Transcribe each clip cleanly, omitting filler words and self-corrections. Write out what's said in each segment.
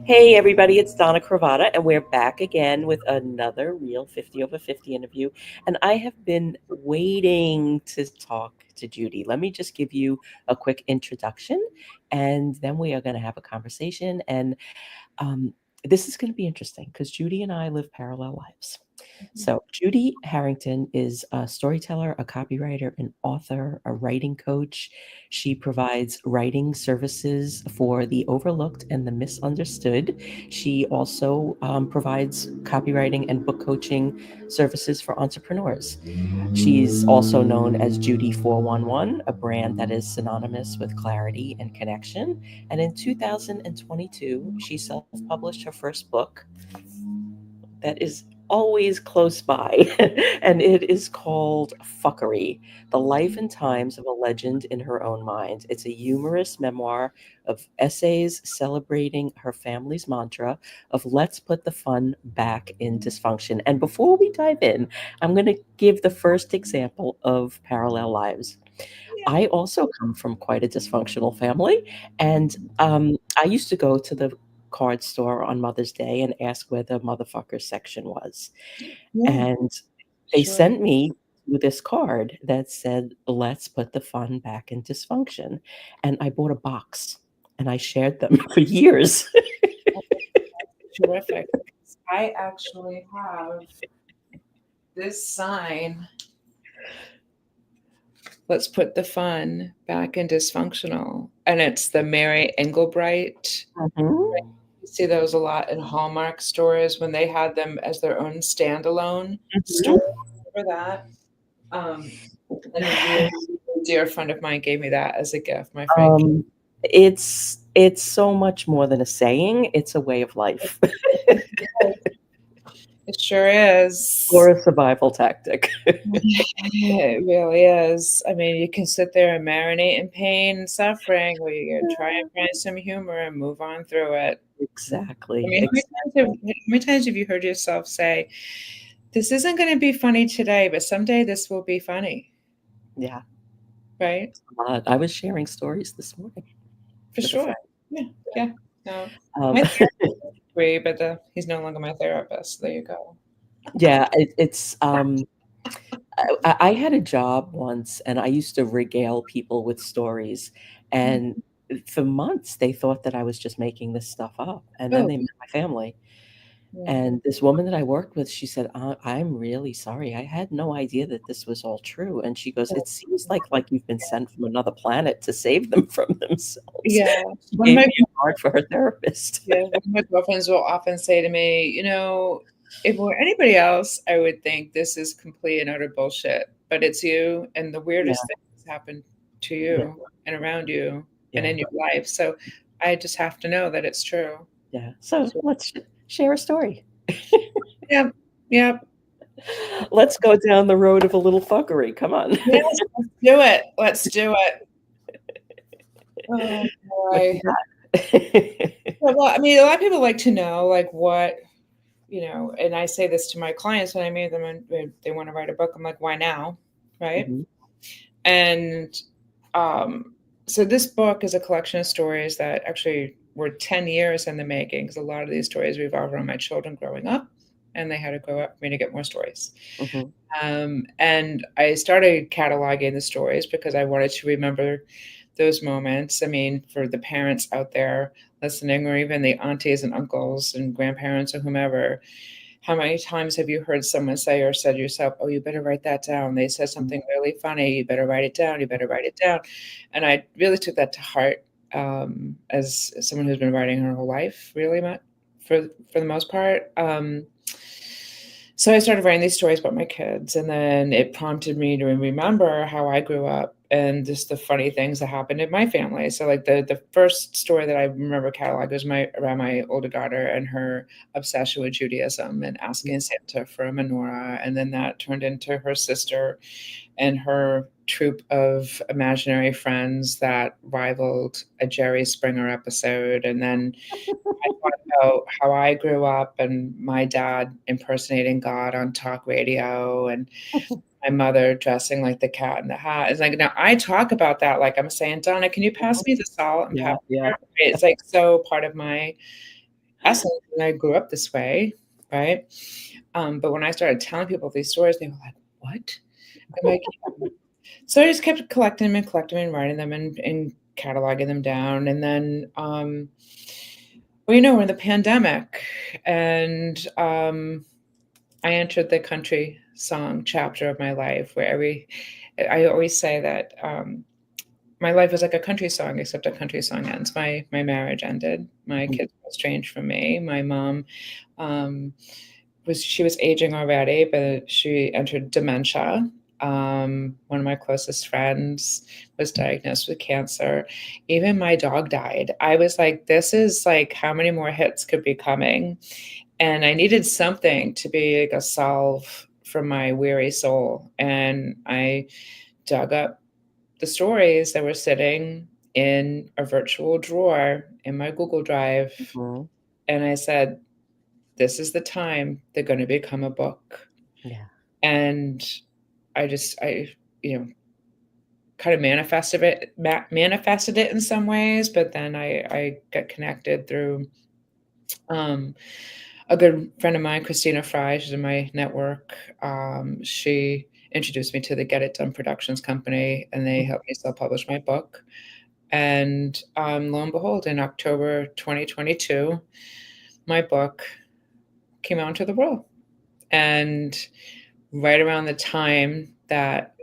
Hey everybody, it's Donna Cravata, and we're back again with another Real 50 over 50 interview. And I have been waiting to talk to Judi. Let me just give you a quick introduction, and then we are going to have a conversation. And um, this is going to be interesting because Judi and I live parallel lives. So, Judi Harrington is a storyteller, a copywriter, an author, a writing coach. She provides writing services for the overlooked and the misunderstood. She also provides copywriting and book coaching services for entrepreneurs. She's also known as Judi 411, a brand that is synonymous with clarity and connection. And in 2022, she self published her first book that is always close by, and it is called Fuckery, The Life and Times of a Legend in Her Own Mind. It's a humorous memoir of essays celebrating her family's mantra of let's put the fun back in dysfunction. And before we dive in, I'm going to give the first example of parallel lives. I also come from quite a dysfunctional family, and I used to go to the card store on Mother's Day and ask where the motherfucker section was. Yeah, And they sure. sent me with this card that said, "Let's put the fun back in dysfunction." And I bought a box and I shared them for years. Terrific. I actually have this sign. Let's put the fun back in dysfunctional. And it's the Mary Engelbreit. Mhm. You see those a lot in Hallmark stores when they had them as their own standalone store. Mhm. Remember that? And a really dear friend of mine gave me that as a gift, my friend. Um, it's so much more than a saying, it's a way of life It sure is. or a survival tactic. It really is. I mean, you can sit there and marinate in pain and suffering, or you can try and find some humor and move on through it. I Exactly, mean, exactly. how many times have you heard yourself say, "This isn't going to be funny today, but someday this will be funny," Yeah, right? I was sharing stories this morning For with a sure. friend. Yeah, yeah. No, Um, my therapist agree, but he's no longer my therapist. There you go. yeah, I had a job once, and I used to regale people with stories, and for months, they thought that I was just making this stuff up, and then Oh, they met my family, yeah. and this woman that I worked with, she said, "I'm really sorry. I had no idea that this was all true." And she goes, "It seems like you've been sent from another planet to save them from themselves." Yeah. She One of gave my me a card for her therapist. Yeah, one of my girlfriends will often say to me, if it were anybody else, I would think this is complete and utter bullshit. But it's you, and the Yeah, weirdest things happen to yeah, you and around you and yeah, in your life. So I just have to know that it's true. yeah. So So, let's share a story. yeah, yeah, Let's go down the road of a little fuckery. Come on. yes, let's do it. Let's do it. Oh What you boy. got? Well, I mean, a lot of people like to know, like, what and I say this to my clients when I meet them and they want to write a book. I'm like, why now, right? Mhm. And um, so this book is a collection of stories that actually were 10 years in the making, because a lot of these stories revolve around my children growing up, and they had to grow up for me to get more stories. Mhm. And I started cataloging the stories because I wanted to remember those moments. I mean, for the parents out there listening, or even the aunties and uncles and grandparents or whomever, how many times have you heard someone say or said to yourself, "Oh, you better write that down. They said something really funny. You better write it down. You better write it down." And I really took that to heart, as someone who's been writing her whole life, really, for the most part. So I started writing these stories about my kids, and then it prompted me to remember how I grew up and just the funny things that happened in my family. So, like the first story that I remember catalog was my around my older daughter and her obsession with Judaism and asking Santa for a menorah, and then that turned into her sister and her troupe of imaginary friends that rivaled a Jerry Springer episode, and then I thought about how I grew up and my dad impersonating God on talk radio and my mother dressing like the cat in the hat. It's like, now I talk about that like I'm saying, "Donna, can you pass me the salt and Yeah, pepper?" yeah. It's like so part of my essence, and I grew up this way, right? But when I started telling people these stories, they were like, "What?" I'm like, so I just kept collecting them and collecting them and writing them and cataloging them down. And then, well, we're in the pandemic, and I entered the country song chapter of my life I always say that my life was like a country song, except a country song ends. My marriage ended. My Mhm. kids were estranged from me. My mom um, she was aging already, but she entered dementia. One of my closest friends was diagnosed with cancer. Even my dog died. I was like, this is like, how many more hits could be coming? And I needed something to be like a salve for my weary soul. And I dug up the stories that were sitting in a virtual drawer in my Google Drive. Mhm. And I said, this is the time they're going to become a book. Yeah. And I kind of manifested it in some ways, but then I got connected through um, a good friend of mine, Christina Fry. She's in my network. She introduced me to the Get It Done Productions company, and they helped me self-publish my book. And lo and behold, in October 2022, my book came out into the world. And right around the time that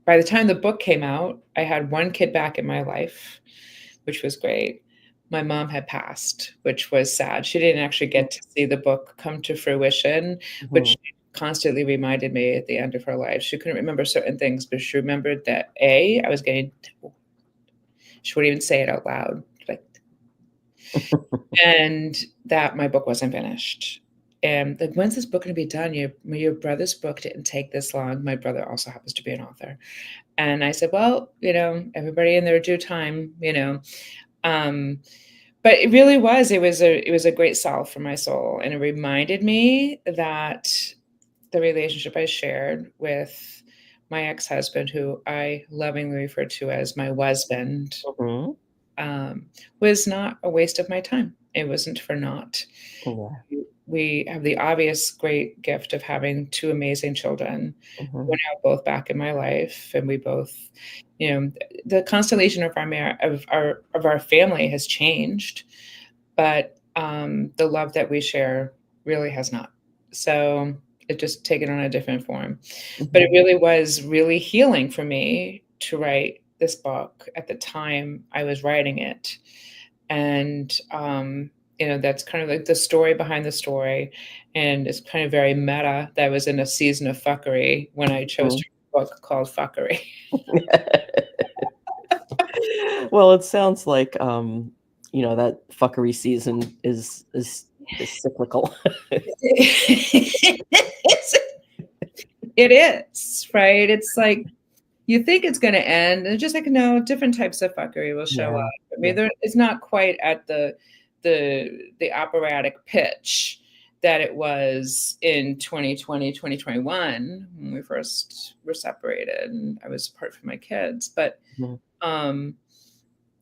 by the time the book came out, I had one kid back in my life, which was great. My mom had passed, which was sad. She didn't actually get to see the book come to fruition, which Mhm. she constantly reminded me at the end of her life. She couldn't remember certain things, but she remembered that I was getting, she wouldn't even say it out loud, like, and that my book wasn't finished. And like, when's this book going to be done? Your brother's book didn't take this long. My brother also happens to be an author. And I said, well, everybody in their due time, um, but it really was, it was a great salve for my soul. And it reminded me that the relationship I shared with my ex-husband, who I lovingly refer to as my husband, Mhm. um, was not a waste of my time. It wasn't for naught. Yeah. We have the obvious great gift of having two amazing children who are Mhm. now both back in my life, and we both, the constellation of our family has changed, but the love that we share really has not. So it just taken on a different form. But it Mhm. really was really healing for me to write this book at the time I was writing it. And that's kind of like the story behind the story. And it's kind of very meta that I was in a season of fuckery when I chose Mhm. to write a book called Fuckery. Well, it sounds like, that fuckery season is cyclical. It's it is, right? It's like you think it's gonna end, and just like, no, different types of fuckery will show up. Yeah. I mean, Yeah. it's not quite at the operatic pitch that it was in 2020, 2021 when we first were separated and I was apart from my kids. But Mhm. um,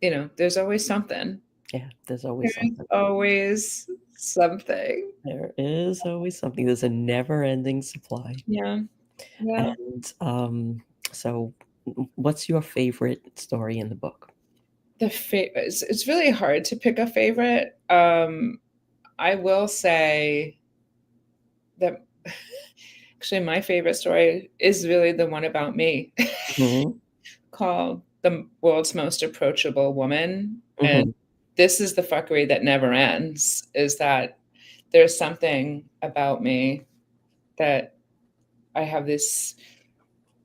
there's always something. Yeah, there's always There's something. always something. There is always something. There's a never-ending supply. Yeah. Yeah. And, so what's your favorite story in the book? It's really hard to pick a favorite. I will say that actually my favorite story is really the one about me, Mhm. called "The World's Most Approachable Woman." And Mhm. this is the fuckery that never ends, is that there's something about me that I have this,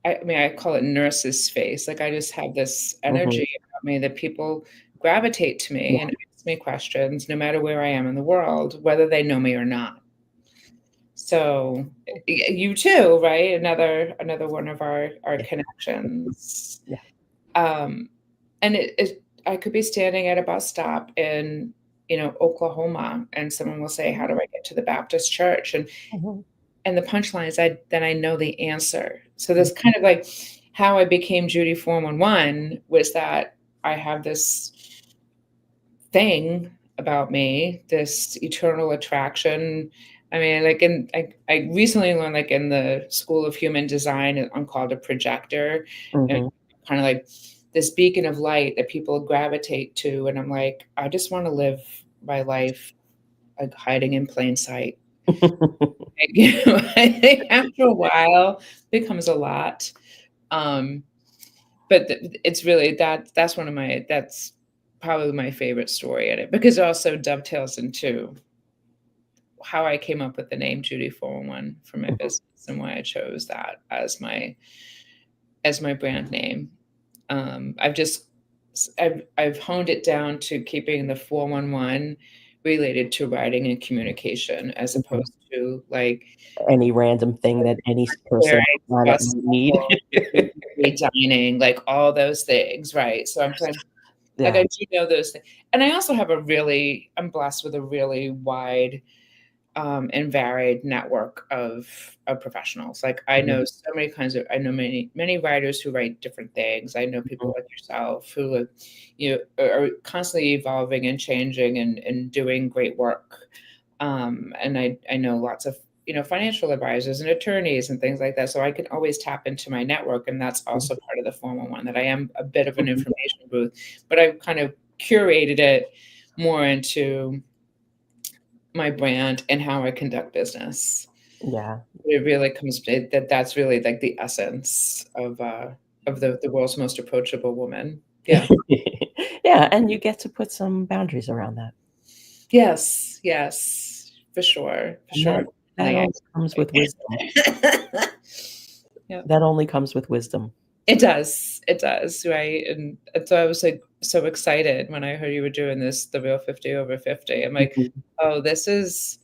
I mean, I call it nurse's face. Like, I just have this Mhm. energy about me that people gravitate to me Yeah. and ask me questions no matter where I am in the world, whether they know me or not. So you too, right? Another one of our Yeah. connections. Yeah. Um, and I could be standing at a bus stop in, Oklahoma, and someone will say, "How do I get to the Baptist church?" Mhm. And the punchline is I know the answer. So Mhm. that's kind of like how I became Judi 411, was that I have this thing about me, this eternal attraction. I mean, like I recently learned, like in the School of Human Design, I'm called a projector, and Hmm. kind of like this beacon of light that people gravitate to. And I'm like, I just want to live my life like hiding in plain sight. Like, I think after a while becomes a lot. Um, but it's really that's one of my that's probably my favorite story in it, because it also dovetails into how I came up with the name Judi 411 for my business and why I chose that as my brand name. I've just I've honed it down to keeping the 411 related to writing and communication, as opposed to like Any random thing that any person clearing, on the planet might need. bustle, dining, like all those things, right? So I'm trying, like, Yeah. I do know those things. And I also have I'm blessed with a really wide and varied network of professionals. Like I Mhm. know so many I know many writers who write different things. I know people like yourself who are constantly evolving and changing and doing great work. And I know lots of financial advisors and attorneys and things like that. So I can always tap into my network, and that's also part of the formal one, that I am a bit of an Mhm. information booth, but I've kind of curated it more into my brand and how I conduct business. Yeah. It really comes to that's really like the essence of the world's most approachable woman. Yeah. Yeah, and you get to put some boundaries around that. Yes, yes, for sure, for And sure. that only comes with wisdom. Yeah. That only comes with wisdom. It does, right? And so I was like so excited when I heard you were doing the Real 50 over 50. I'm like, Mhm. oh, this is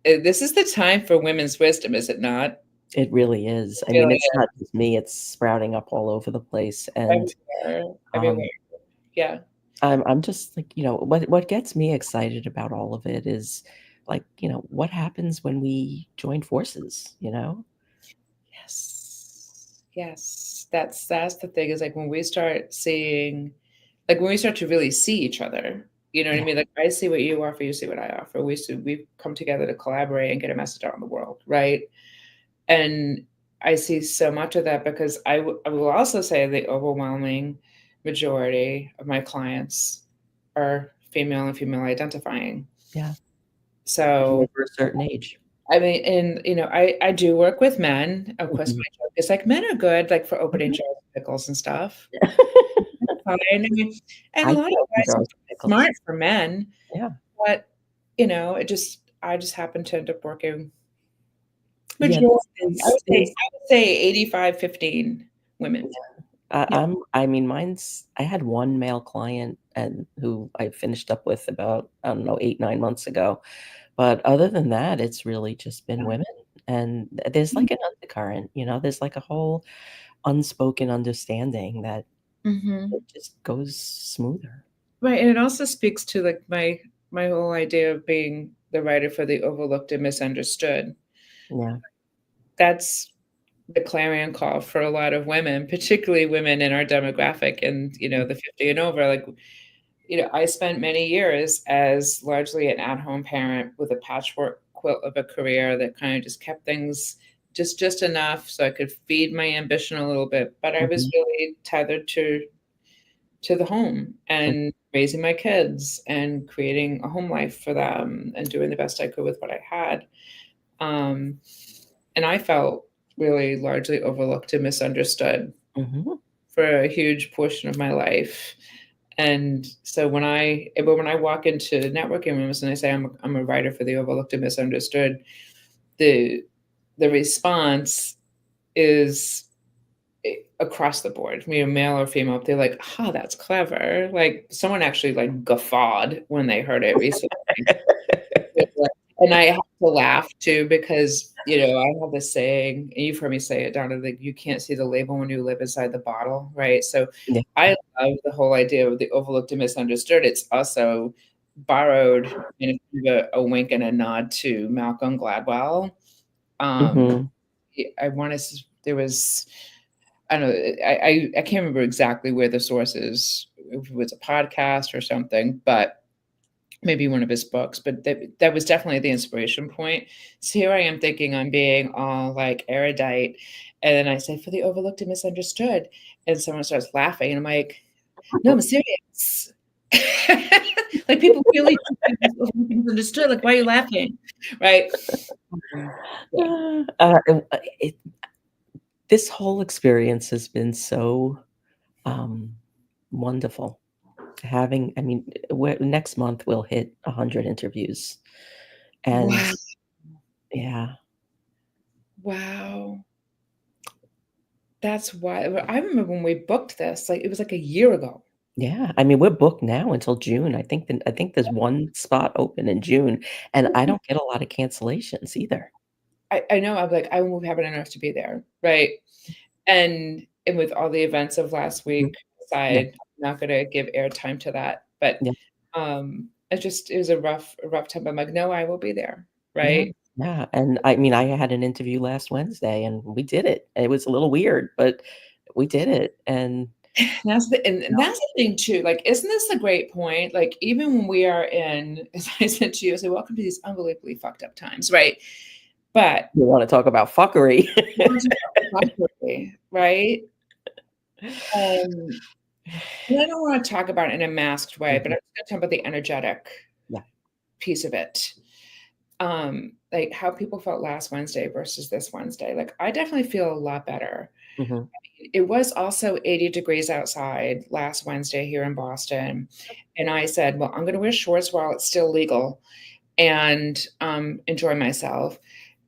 the time for women's wisdom, is it not? It really is. It I mean, really it's is. not just me, it's sprouting up all over the place, and, Everywhere, everywhere. um, Yeah. I'm just like, what gets me excited about all of it is, like, what happens when we join forces, you know? Yes. Yes. That's the thing, is like when we start seeing, like when we start to really see each other, you know what I Yeah. mean? Like I see what you offer, you see what I offer. We come together to collaborate and get a message out in the world, right? And I see so much of that, because I will also say the overwhelming majority of my clients are female and female identifying. Yeah. And So over a certain age. I mean, and I do work with men. Of course, Mhm. my joke is like men are good, like for opening Mhm. jars of pickles and stuff. Fine. I mean, and I a lot can of open guys are jars of pickles. smart for men, Yeah. but I just happen to end up working Yeah, majority. there's I would say 85-15 women. Yeah. I mean, I had one male client and who I finished up with about, I don't know, 8, 9 months ago. But other than that, it's really just been women. And there's like an undercurrent, there's like a whole unspoken understanding that Mhm. it just goes smoother. Right, and it also speaks to like my whole idea of being the writer for the overlooked and misunderstood. Yeah. That's the clarion call for a lot of women, particularly women in our demographic and, the 50 and over. Like, I spent many years as largely an at-home parent with a patchwork quilt of a career that kind of just kept things just enough so I could feed my ambition a little bit, but I was Mhm. really tethered to the home and raising my kids and creating a home life for them and doing the best I could with what I had. Um, and I felt really largely overlooked and misunderstood Mhm. for a huge portion of my life. And so when I walk into networking rooms and I say I'm a writer for the overlooked and misunderstood, the the response is across the board, male or female. They're like, "Ah, that's clever." Like someone actually like guffawed when they heard it recently. And I have to laugh too, because, I have this saying, and you've heard me say it, Donna, like, "You can't see the label when you live inside the bottle," right? So, Yeah. I love the whole idea of the overlooked and misunderstood. It's also borrowed in a wink and a nod to Malcolm Gladwell. Um, Mhm. I wanna s there was I don't know, I can't remember exactly where the source is, if it was a podcast or something, but maybe one of his books, but that was definitely the inspiration point. So here I am thinking I'm being all like erudite, and then I say for the overlooked and misunderstood, and someone starts laughing, and I'm like, no, I'm serious. Like people really misunderstood. Like, why are you laughing? Right? Yeah. And, this whole experience has been so um, wonderful. Having, I mean, next month we'll hit 100 interviews, and Wow. yeah, Wow. That's why I remember when we booked this, like it was like a year ago. yeah. I mean, we're booked now until June. I think there's one spot open in June, and I don't get a lot of cancellations either. I know I'm like, I won't have it enough to be there, right? And with all the events of last Mhm. week Yeah, aside, I'm not gonna give airtime to that, but, yeah, it was a rough time. I'm like, "No, I will be there," yeah, right? yeah. And I mean, I had an interview last Wednesday, and we did it. It was a little weird, but we did it. And And that's the thing too, like, isn't this a great point? Like, even when we are in as I said to you, I said, "Welcome to these unbelievably fucked up times," right? But you want to talk about fuckery? right? Um, and I don't wanna talk about it in a masked way, but Mhm. I'm just gonna talk about the energetic Yeah. piece of it. Like, how people felt last Wednesday versus this Wednesday. Like, I definitely feel a lot better. Mhm. It was also 80 degrees outside last Wednesday here in Boston, and I said, "Well, I'm gonna wear shorts while it's still legal and, enjoy myself."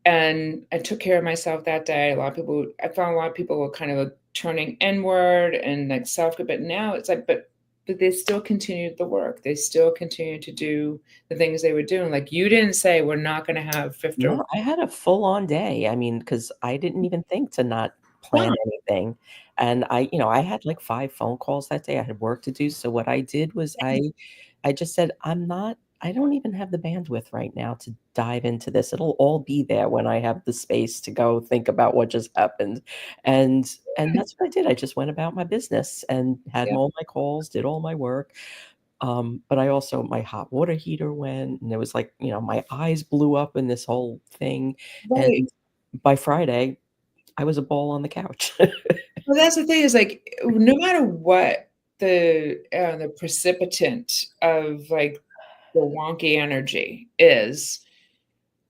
And I took care of myself that day. A lot of people I found a lot of people were kind of turning inward and, like, self but now it's like but they still continued the work. They still continued to do the things they were doing. Like, you didn't say, "We're not gonna have 50." No, I had a full-on day. I mean, because I didn't even think to not plan Fun. anything, and I had, like, 5 phone calls that day. I had work to do, so what I did was I just said, I don't even have the bandwidth right now to dive into this. It'll all be there when I have the space to go think about what just happened." And that's what I did. I just went about my business and had Yeah, all my calls, did all my work. But I also my hot water heater went, and it was like, my eyes blew up in this whole thing, right. and by Friday, I was a ball on the couch. Well, that's the thing is, like, no matter what the precipitant of, like, the wonky energy is,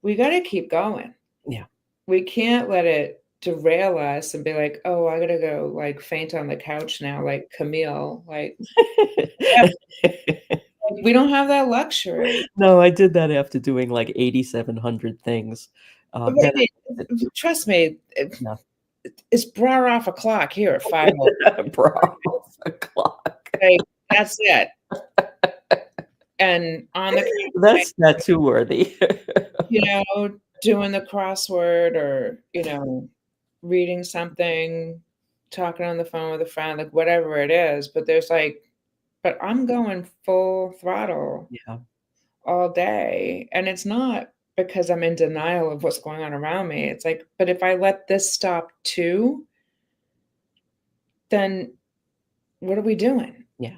we gotta keep going. Yeah. We can't let it derail us and be like, "Oh, I gotta go, like, faint on the couch now, like Camille." Yeah, like, we don't have that luxury. No, I did that after doing, like, 8,700 things. Then Right, I did trust me, no. it's bra off o'clock here at 5:00. Bro, o'clock. Like, that's it, and on the couch, That's not too worthy. doing the crossword or, reading something, talking on the phone with a friend, like, whatever it is, but I'm going full throttle Yeah. all day, and it's not because I'm in denial of what's going on around me, it's like, but if I let this stop too, then what are we doing? Yeah.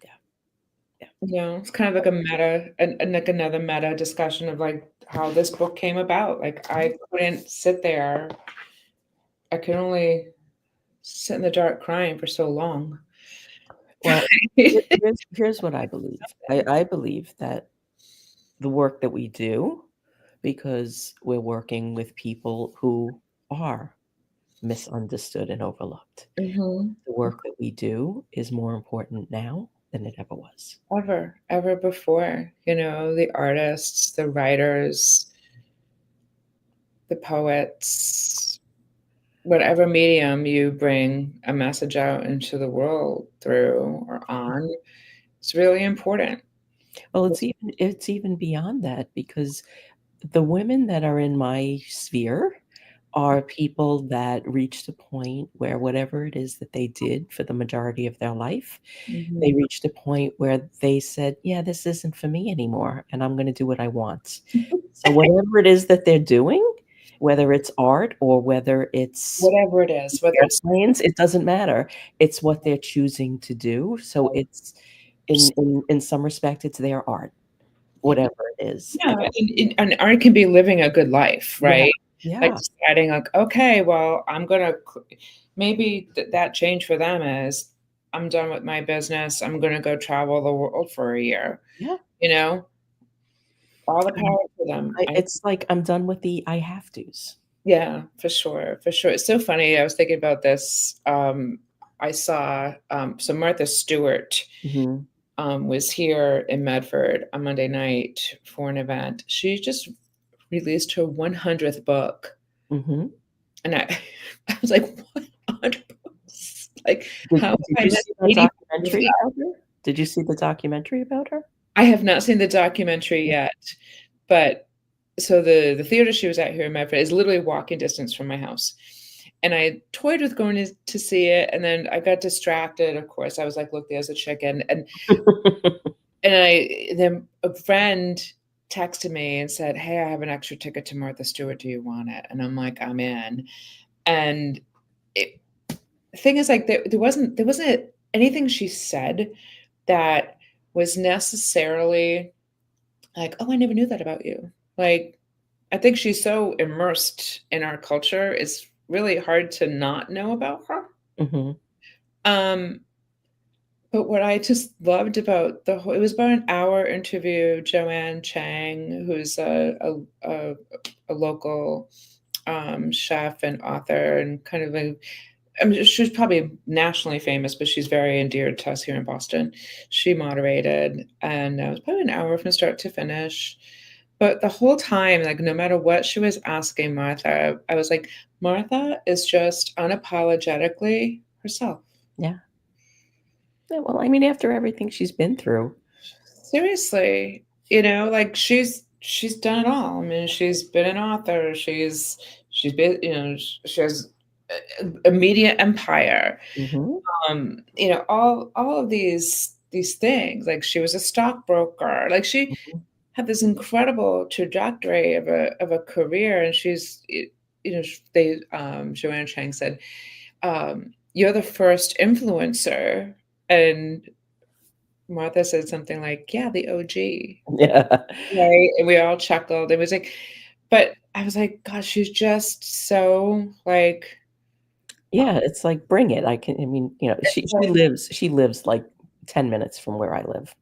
Yeah. Yeah. It's kind of like a meta and, like, another meta discussion of, like, how this book came about, like, I couldn't sit there. I could only sit in the dark crying for so long. Well, here's what I believe. I believe that the work that we do, because we're working with people who are misunderstood and overlooked. Mhm. The work that we do is more important now than it ever was. Ever before, the artists, the writers, the poets, whatever medium you bring a message out into the world through or on, it's really important. Well, it's even beyond that because the women that are in my sphere are people that reached a point where whatever it is that they did for the majority of their life, they Mhm. reached a point where they said, "Yeah, this isn't for me anymore, and I'm gonna do what I want." So whatever it is that they're doing, whether it's art or whether it's Whatever it is, whether it's airplanes, it doesn't matter. It's what they're choosing to do. So it's in some respect, it's their art. whatever it is. Yeah, and art can be living a good life, Yeah, right? Like yeah, deciding like, okay, well, I'm gonna maybe that change for them is I'm done with my business. I'm gonna go travel the world for a year. yeah. You know, all the Um, power to them. it's like I'm done with the I have tos. Yeah, for sure, for sure. It's so funny. I was thinking about this. I saw so Martha Stewart Mhm, was here in Medford on Monday night for an event. She just released her 100th book. mhm. And I I was like, "What? 100 books? Like, how Did have I you missed see that 80 of documentary that?" about her? Did you see the documentary about her? I have not seen the documentary yet, but so the theater she was at here in Medford is literally walking distance from my house. And I toyed with going to see it, and then I got distracted, of course. I was like, "Look, there's a chicken." And then a friend texted me and said, "Hey, I have an extra ticket to Martha Stewart. Do you want it?" And I'm like, "I'm in." And it the thing is, like, there wasn't anything she said that was necessarily like, "Oh, I never knew that about you." Like, I think she's so immersed in our culture, it's really hard to not know about her. Mhm, Um, but what I just loved about the whole it was about an hour interview. Joanne Chang, who's a local, chef and author and kind of a I mean, she's probably nationally famous, but she's very endeared to us here in Boston. She moderated, and it was probably an hour from start to finish. But the whole time, like, no matter what she was asking Martha, I was like, Martha is just unapologetically herself. yeah. Yeah, well, I mean, after everything she's been through. Seriously, like she's done it all. I mean, she's been an author. She's been, she has a media empire. Mhm, All of these things. Like she was a stockbroker. Like she mhm. had this incredible trajectory of a career, and they Joanne Chang said, "You're the first influencer," and Martha said something like, "Yeah, the OG." Yeah. Right? And we all chuckled. It was like, but I was like, "Gosh, she's just so like." Yeah, it's like, bring it. I mean, she lives, like, 10 minutes from where I live.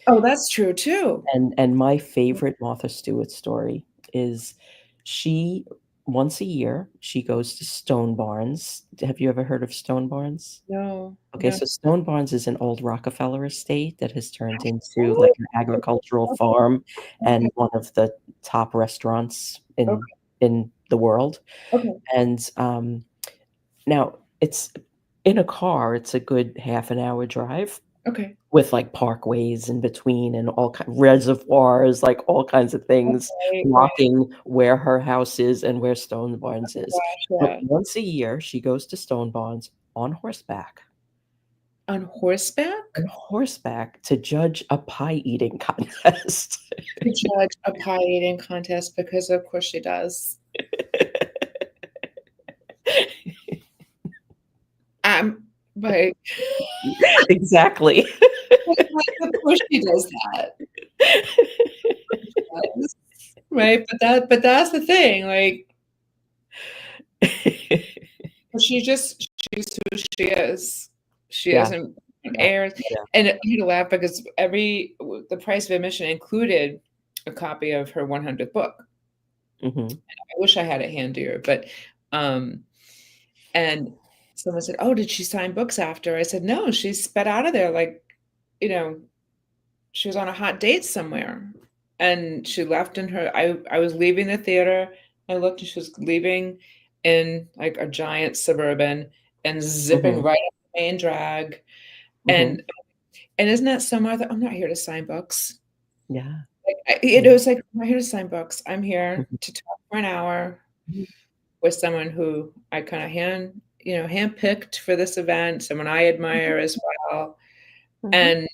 Oh, that's true too. And my favorite Martha Stewart story is she once a year, she goes to Stone Barns. Have you ever heard of Stone Barns? No, Okay, no. so Stone Barns is an old Rockefeller estate that has turned into, like, Oh, an agricultural farm okay, and one of the top restaurants okay, in the world, okay, and, now it's in a car, it's a good half an hour drive okay, with, like, parkways in between and all reservoirs, like, all kinds of things right, right. blocking where her house is and where Stone Barns Oh is. gosh, But yeah. once a year, she goes to Stone Barns On horseback? on horseback to judge a pie eating contest. To judge a pie eating contest because of course she does. I'm like, Exactly. of course she does that. Does, right? But that's the thing, like, she's who she is. She Yeah, doesn't yeah, air, yeah. and I had to laugh because the price of admission included a copy of her 100th book. Mhm, I wish I had it handier, but, um, and someone said, "Oh, did she sign books after?" I said, "No, she sped out of there like, you know, she was on a hot date somewhere." And she left in her I was leaving the theater, I looked and she was leaving in, like, a giant Suburban and zipping mhm, right up the main drag, mhm. and isn't that so Martha? I'm not here to sign books. Yeah, Like, yeah. it was like, "I'm not here to sign books. I'm here Mhm, to talk for an hour mhm, with someone who I kinda handpicked for this event, someone I admire as well, mhm.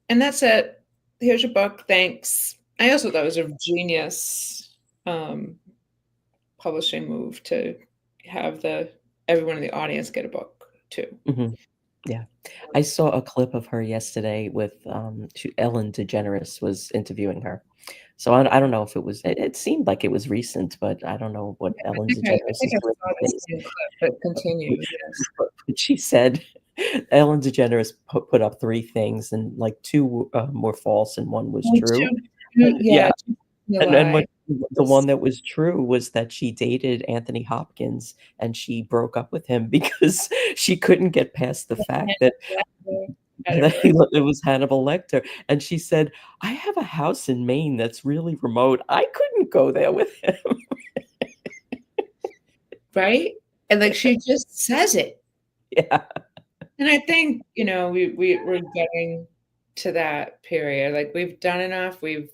and that's it. Here's your book, thanks." I also thought it was a genius, um, publishing move to have the everyone in the audience get a book too. Mhm. Yeah. I saw a clip of her yesterday with, Ellen DeGeneres was interviewing her. So I don't know if it seemed like it was recent, but I don't know what Ellen I DeGeneres think is I doing saw the these days. same clip, but continue. Yes. But she said Ellen DeGeneres put up 3 things, and, like, 2, were false and 1 was Oh, true. yeah, Yeah, to and lie. what the one that was true was that she dated Anthony Hopkins, and she broke up with him because she couldn't get past the fact that Had it right. it was Hannibal Lecter, and she said, "I have a house in Maine that's really remote. I couldn't go there with him." Right? And, like, she just says it. Yeah. And I think, we're getting to that period, like, we've done enough, we've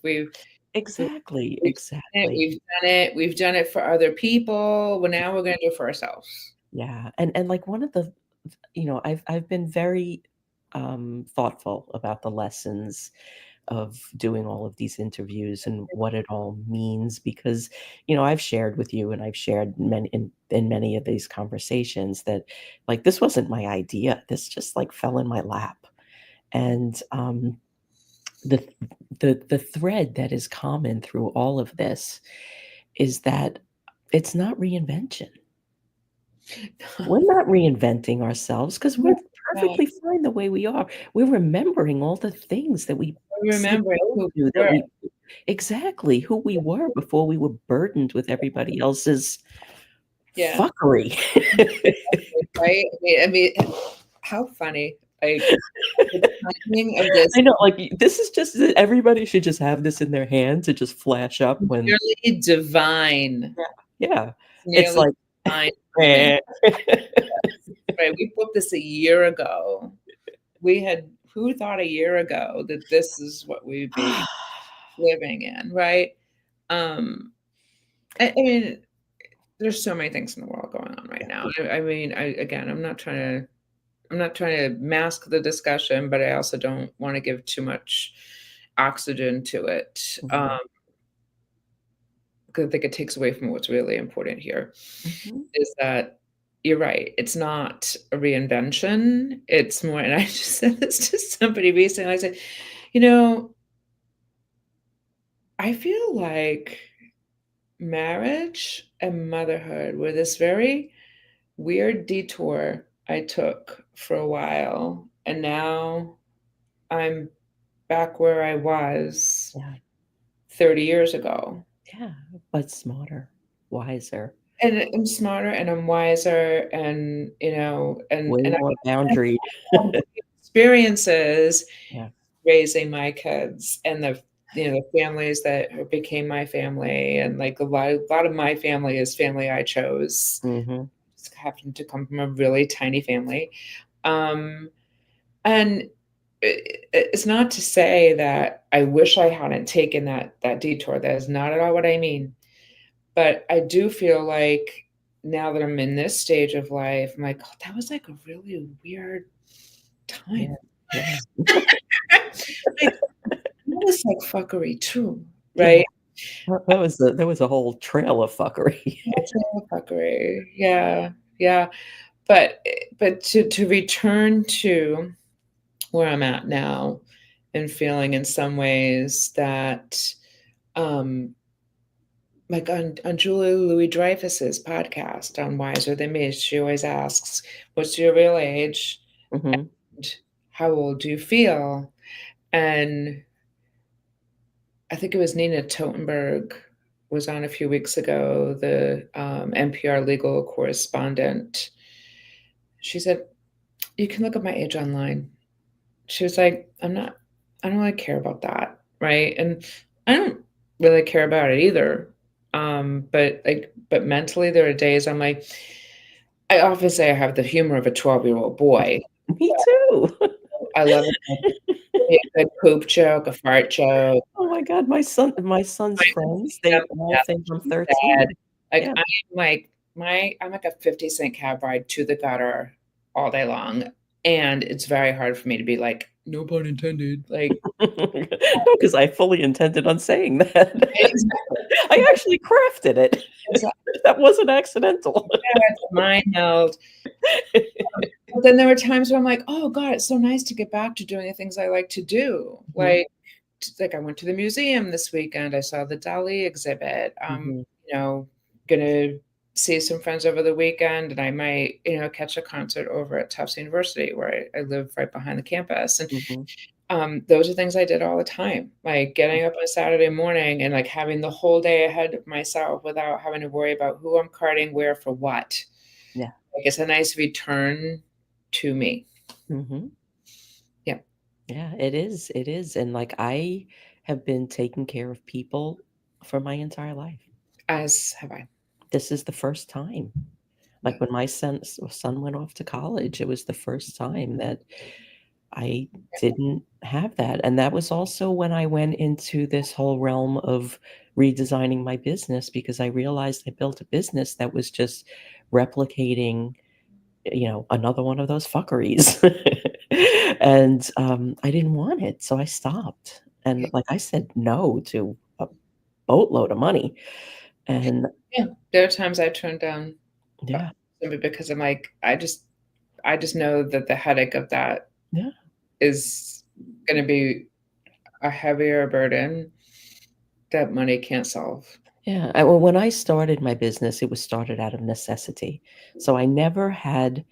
Exactly, we've done it, exactly. we've done it for other people, well, now we're gonna do it for ourselves. Yeah, and, like, one of the I've been very, thoughtful about the lessons of doing all of these interviews and what it all means because, I've shared with you and I've shared in many of these conversations that, like, this wasn't my idea. This just, like, fell in my lap. And, the the thread that is common through all of this is that it's not reinvention. We're not reinventing ourselves because 'cause No, we're no, perfectly fine the way we are. We're remembering all the things that we said remembering no who to, we that were. we exactly, who we were before we were burdened with everybody else's Yeah, fuckery. right? I mean, how funny, like, the timing of this I know, like, this is just everybody should just have this in their hand to just flash up when nearly divine, yeah, yeah. It's nearly like, divine moment, "Eh." right? We booked this a year ago. We had who thought a year ago that this is what we'd be living in, right? Um, I mean, there's so many things in the world going on right Yeah. now. I mean, again, I'm not trying to mask the discussion, but I also don't wanna give too much oxygen to it, Mhm, 'cause I think it takes away from what's really important here, mhm. is that you're right, it's not a reinvention, it's more and I just said this to somebody recently, I said, "You know, I feel like marriage and motherhood were this very weird detour I took for a while, and now I'm back where I was Yeah, 30 years ago. yeah, but smarter, wiser, And I'm smarter and I'm wiser and, way and more I boundaried. have great experiences Yeah. raising my kids and the families that became my family and, like, a lot of my family is family I chose. Mhm. Just happened to come from a really tiny family. Um, and it's not to say that I wish I hadn't taken that detour. That is not at all what I mean. But I do feel like now that I'm in this stage of life, I'm like, "Oh, that was, like, a really weird Yeah, time." yeah. Like, that was like fuckery too, Yeah, right? there was a whole trail of fuckery. That's real fuckery. Yeah, yeah. But to return to where I'm at now and feeling in some ways that, um, like on Julia Louis-Dreyfus's podcast on Wiser Than Me, she always asks, "What's your real age? Mhm. And how old do you feel?" And I think it was Nina Totenberg was on a few weeks ago, the, NPR legal correspondent. She said, "You can look up my age online." She was like, I don't really care about that, right?" And I don't really care about it either. But mentally, there are days I'm like I often say I have the humor of a 12-year-old boy. Me too. I love a good poop joke, a fart joke. Oh my god, my son's friends, I'm they all think I'm 13. sad. Like, Yeah. I'm like a 50-cent cab ride to the gutter all day long, and it's very hard for me to be like, "No pun intended." Like, No, 'cause I fully intended on saying that. exactly, I actually crafted it. exactly. That wasn't accidental. Yeah, it's mind meld. But then there were times where I'm like, "Oh god, it's so nice to get back to doing the things I like to do." Mhm, Like I went to the museum this weekend, I saw the Dali exhibit, mhm, you know, gonna see some friends over the weekend, and I might, catch a concert over at Tufts University where I live right behind the campus, and, mhm, those are things I did all the time, like getting up on a Saturday morning and, like, having the whole day ahead of myself without having to worry about who I'm carting where for what. yeah, Like, it's a nice return to me. mhm. Yeah, Yeah, it is, and, like, I have been taking care of people for my entire life. as have I. This is the first time. Yeah, Like, when my son went off to college, it was the first time that I didn't have that, and that was also when I went into this whole realm of redesigning my business because I realized I built a business that was just replicating, another one of those fuckeries. And, I didn't want it, so I stopped, yeah, and, like, I said no to a boatload of money, and yeah. There are times I turn down, uh, yeah, simply because I'm like, I just know that the headache of that yeah. is gonna be a heavier burden that money can't solve. Yeah, well, when I started my business, it was started out of necessity. So I never had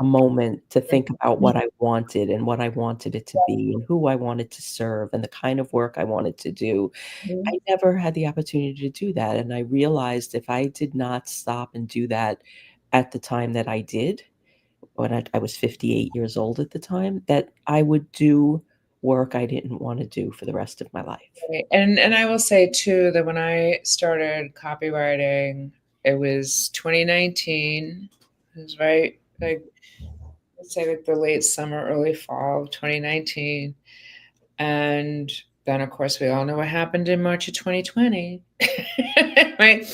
a moment to think about Mhm. what I wanted and what I wanted it to be and who I wanted to serve and the kind of work I wanted to do. Mhm. I never had the opportunity to do that. And I realized if I did not stop and do that at the time that I did, when I was 58 years old at the time, that I would do work I didn't want to do for the rest of my life. Right, and I will say too that when I started copywriting, it was 2019. It was right, like, let's say, like, the late summer, early fall of 2019, and then, of course, we all know what happened in March of 2020, right?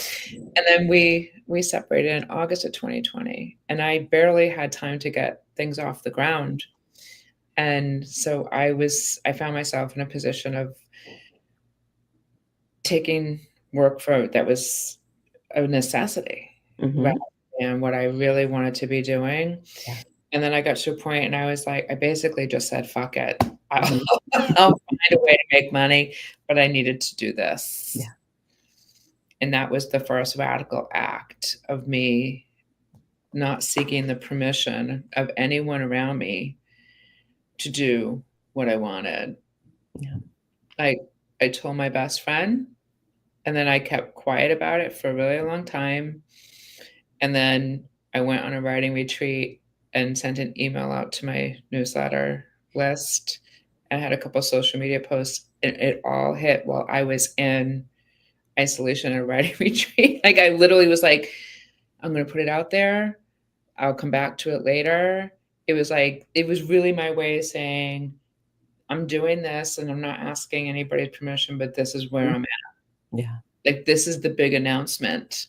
And then we separated in August of 2020, and I barely had time to get things off the ground, and so I found myself in a position of taking work for that was a necessity rather Mhm. than what I really wanted to be doing, Yeah. and then I got to a point and I was like, I basically just said, "Fuck it. I'll Mhm. I'll find a way to make money, but I needed to do this." Yeah. And that was the first radical act of me not seeking the permission of anyone around me to do what I wanted. Yeah. Like, I told my best friend, and then I kept quiet about it for a really long time. And then I went on a writing retreat and sent an email out to my newsletter list. I had a couple social media posts, and it all hit while I was in isolation and writing retreat. Like, I literally was like, I'm going to put it out there. I'll come back to it later. It was like, it was really my way of saying, I'm doing this and I'm not asking anybody's permission, but this is where Mhm. I'm at. Yeah. Like, this is the big announcement,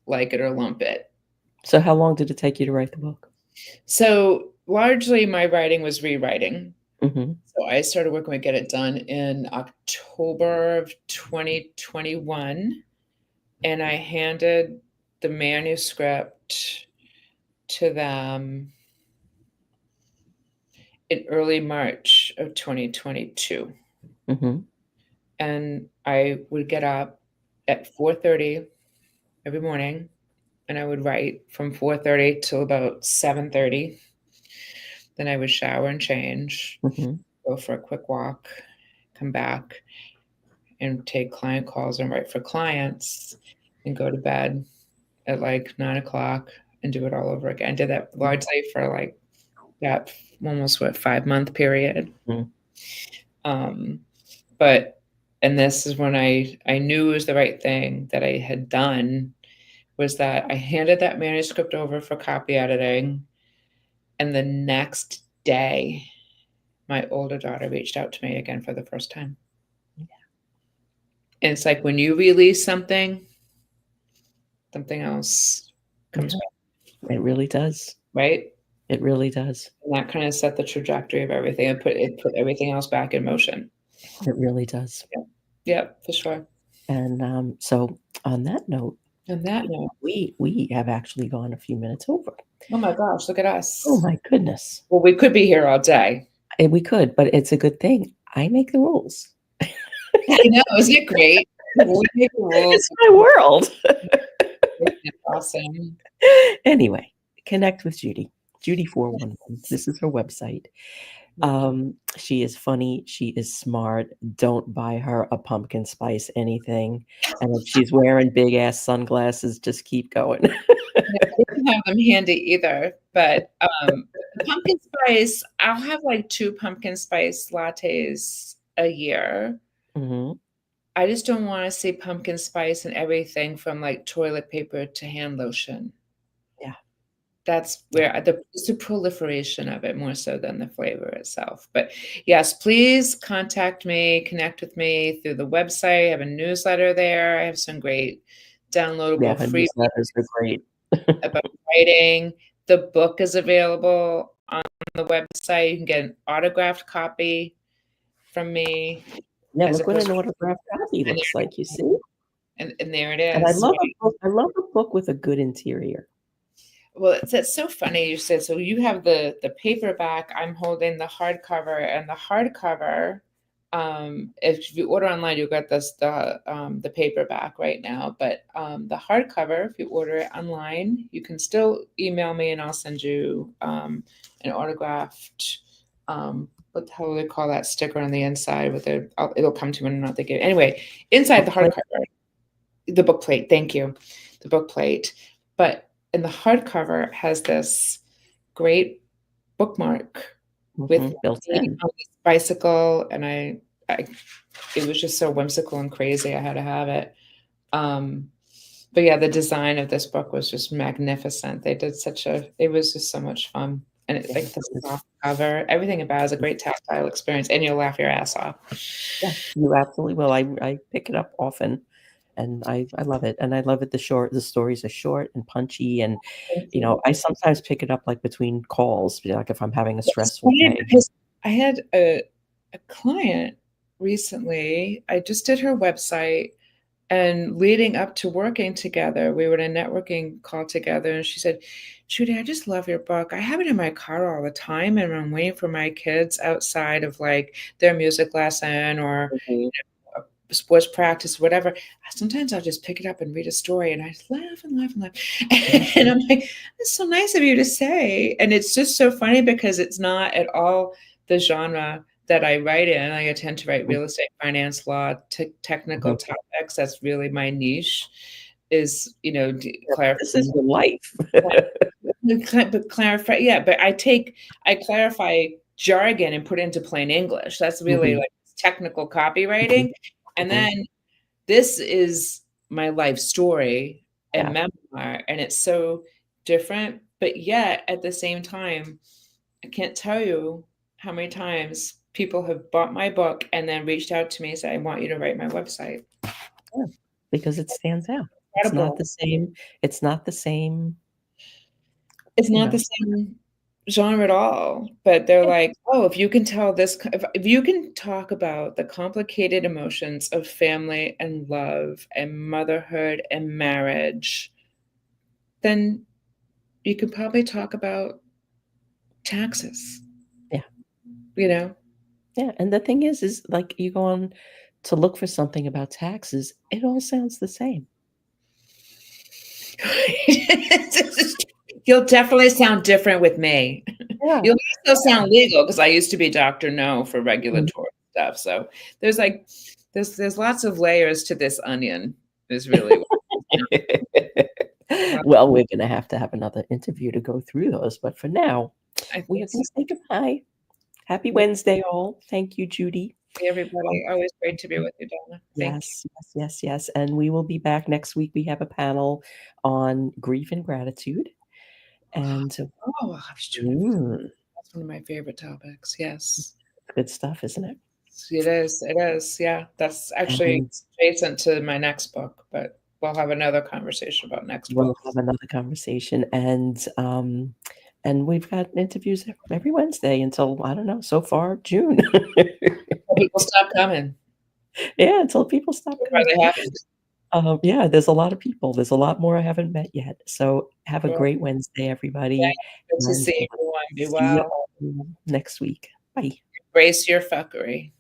like it or lump it. So how long did it take you to write the book? So largely my writing was rewriting. Mhm. So I started working with Get It Done in October of 2021, and I handed the manuscript to them in early March of 2022. Mhm. And I would get up at 4:30 every morning, and I would write from 4:30 till about 7:30. Then I would shower and change, Mhm. go for a quick walk, come back and take client calls and write for clients, and go to bed at like 9 o'clock and do it all over again. I did that largely for like that almost 5-month period. Mhm. Um, but and this is when I knew it was the right thing that I had done, was that I handed that manuscript over for copy editing, and the next day my older daughter reached out to me again for the first time. And it's like when you release something, something else comes Yeah, back, it really does. right? It really does. And that kind of set the trajectory of everything and put everything else back in motion. It really does. Yeah. Yeah, for sure. And, so on that note, On that note, we have actually gone a few minutes over. Oh my gosh, look at Oh us. my goodness. Well, we could be here all day. And we could, but it's a good thing. I make the rules. I know, isn't it great? We make the rules. It's my world. It's awesome. Anyway, connect with Judi. Judi411. This is her website. She is funny. She is smart. Don't buy her a pumpkin spice anything. And if she's wearing big ass sunglasses, just keep going. Yeah, I didn't have them handy either, but the pumpkin spice, I'll have like 2 pumpkin spice lattes a year. Hmm. I just don't want to see pumpkin spice in everything from like toilet paper to hand lotion. Yeah. That's where it's the proliferation of it more so than the flavor itself. But yes, please contact me, connect with me through the website. I have a newsletter there. I have some great Yeah, downloadable her free newsletters are great. about writing. The book is available on the website. You can get an autographed copy from me Yeah, as look what opposed an to, autographed copy and looks like, you see? there it And I is. love a book. I love a book with a good interior. Well, it's so funny you said, so you have the paperback, I'm holding the hardcover, and the hardcover, if you order online, you'll get the paperback right now, but the hardcover, if you order it online, you can still email me and I'll send you an autographed, what the hell do they call that sticker on the inside with it'll come to me when I'm not thinking. Anyway, inside the Booklet. hardcover, the book plate, thank you, the book plate, but and the hardcover has this great bookmark with Built me in. on this bicycle, and I it was just so whimsical and crazy. I had to have it. But yeah, the design of this book was just magnificent. They did it was just so much fun. And it's like the soft cover, everything about it is a great tactile experience, and you'll laugh your ass off. Yeah, you absolutely will. I pick it up often, and I love it. And I love it. The stories are short and punchy, and Thank you. I sometimes pick it up like between calls, like if I'm having a It's stressful funny day. because I had a client recently. I just did her website, and leading up to working together, we were in a networking call together, and she said, Judi, I just love your book. I have it in my car all the time, and I'm waiting for my kids outside of like their music lesson or Mhm. a sports practice, whatever. Sometimes I'll just pick it up and read a story, and I just laugh and laugh and laugh. And I'm like, that's so nice of you to say. And it's just so funny because it's not at all the genre that I write in. I tend to write real estate, finance, law, technical Mhm. topics. That's really my niche. Is Yeah, this is clarifying, your life. but clarify. Yeah, but I clarify jargon and put it into plain English. That's really Mhm. like technical Mhm. copywriting. And Mhm. then this is my life story and Yeah. memoir, and it's so different, but yet at the same time, I can't tell you how many times people have bought my book and then reached out to me and said, I want you to write my website. Yeah, because it stands out. It's not Incredible. the same. It's not the same, It's you not the know. same genre at all, but they're Yeah. like, oh, if you can tell this, if you can talk about the complicated emotions of family and love and motherhood and marriage, then you could probably talk about taxes, Yeah. you know? Yeah, and the thing is like you go on to look for something about taxes, it all sounds the same. You'll definitely sound different with me. Yeah. You'll still sound legal because I used to be Dr. No for Mhm. regulatory stuff. So there's like there's lots of layers to this onion is really what Well, we're gonna have to have another interview to go through those, but for now, I we think are so. gonna say goodbye. Happy Yeah, Wednesday, all. Thank you, Judi. everybody. Always great to be with you, Donna. Thank you. Yes, yes, yes, yes, and we will be back next week. We have a panel on grief and gratitude, and Oh, I was trying to mm, that's one of my favorite topics. Yes. good stuff, isn't it? It is. It is. Yeah. That's actually And adjacent to my next book, but we'll have another conversation about next we'll book. have another conversation, and we've got interviews every Wednesday until, I don't know, so far, June. People stop coming. Yeah, until people stop It coming. probably happened. Yeah, there's a lot of people. There's a lot more I haven't met yet. So have a Sure. great Wednesday, everybody, Good to and see everyone. Be see you well. all next week. Bye. Embrace your fuckery.